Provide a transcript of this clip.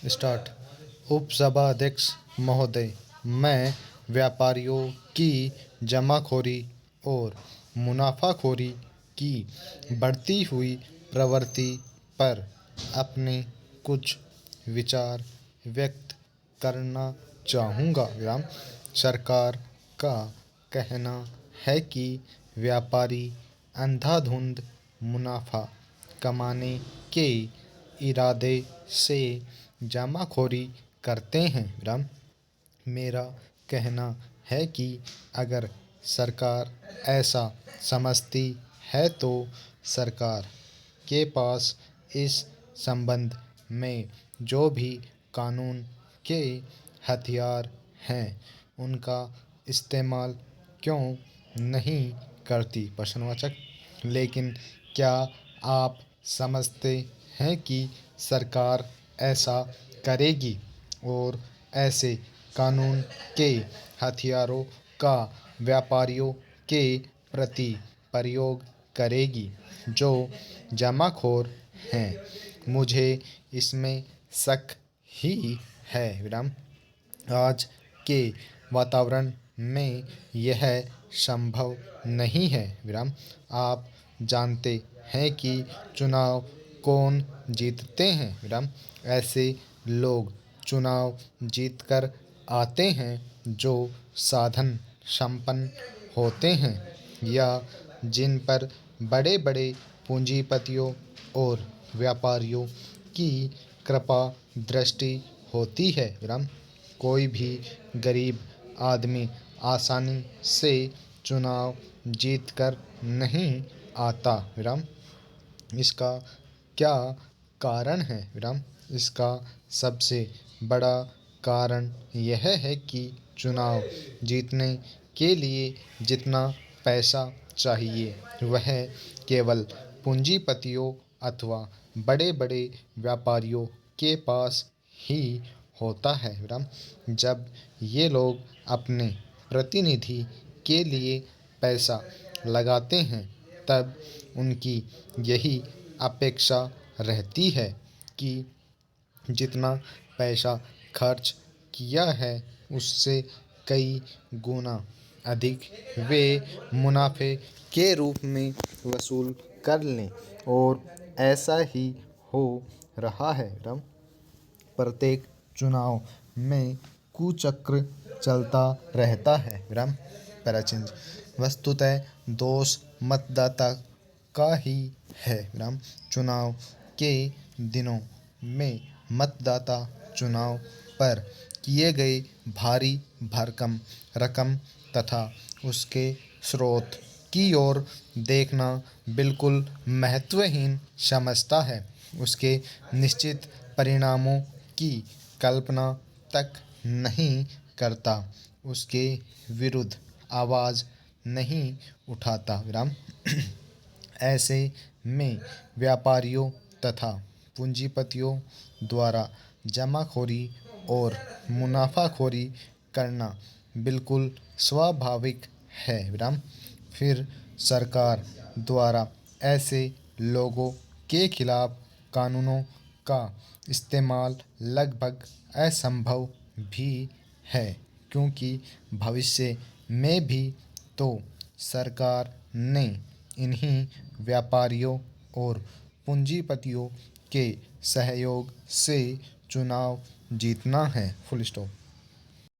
Start. उपसभाध्यक्ष महोदय, मैं व्यापारियों की जमाखोरी और मुनाफाखोरी की बढ़ती हुई प्रवृत्ति पर अपने कुछ विचार व्यक्त करना चाहूँगा। सरकार का कहना है कि व्यापारी अंधाधुंध मुनाफा कमाने के इरादे से जमाखोरी करते हैं। मेरा कहना है कि अगर सरकार ऐसा समझती है तो सरकार के पास इस संबंध में जो भी कानून के हथियार हैं उनका इस्तेमाल क्यों नहीं करती। प्रश्नवाचक। लेकिन क्या आप समझते हैं कि सरकार ऐसा करेगी और ऐसे कानून के हथियारों का व्यापारियों के प्रति प्रयोग करेगी जो जमाखोर हैं। मुझे इसमें शक ही है। आज के वातावरण में यह संभव नहीं है। आप जानते हैं कि चुनाव कौन जीतते हैं। ऐसे लोग चुनाव जीतकर आते हैं जो साधन संपन्न होते हैं या जिन पर बड़े बड़े पूंजीपतियों और व्यापारियों की कृपा दृष्टि होती है। कोई भी गरीब आदमी आसानी से चुनाव जीतकर नहीं आता। इसका क्या कारण है। इसका सबसे बड़ा कारण यह है कि चुनाव जीतने के लिए जितना पैसा चाहिए वह केवल पूंजीपतियों अथवा बड़े बड़े व्यापारियों के पास ही होता है। जब ये लोग अपने प्रतिनिधि के लिए पैसा लगाते हैं तब उनकी यही अपेक्षा रहती है कि जितना पैसा खर्च किया है उससे कई गुना अधिक वे मुनाफे के रूप में वसूल कर लें, और ऐसा ही हो रहा है। प्रत्येक चुनाव में कुचक्र चलता रहता है। पैराचिंज। वस्तुतः दोष मतदाता का ही है। चुनाव के दिनों में मतदाता चुनाव पर किए गए भारी भरकम रकम तथा उसके स्रोत की ओर देखना बिल्कुल महत्वहीन समझता है। उसके निश्चित परिणामों की कल्पना तक नहीं करता, उसके विरुद्ध आवाज़ नहीं उठाता। ऐसे में व्यापारियों तथा पूंजीपतियों द्वारा जमाखोरी और मुनाफाखोरी करना बिल्कुल स्वाभाविक है। फिर सरकार द्वारा ऐसे लोगों के खिलाफ कानूनों का इस्तेमाल लगभग असंभव भी है, क्योंकि भविष्य में भी तो सरकार ने इन्हीं व्यापारियों और पूंजीपतियों के सहयोग से चुनाव जीतना है। Full stop.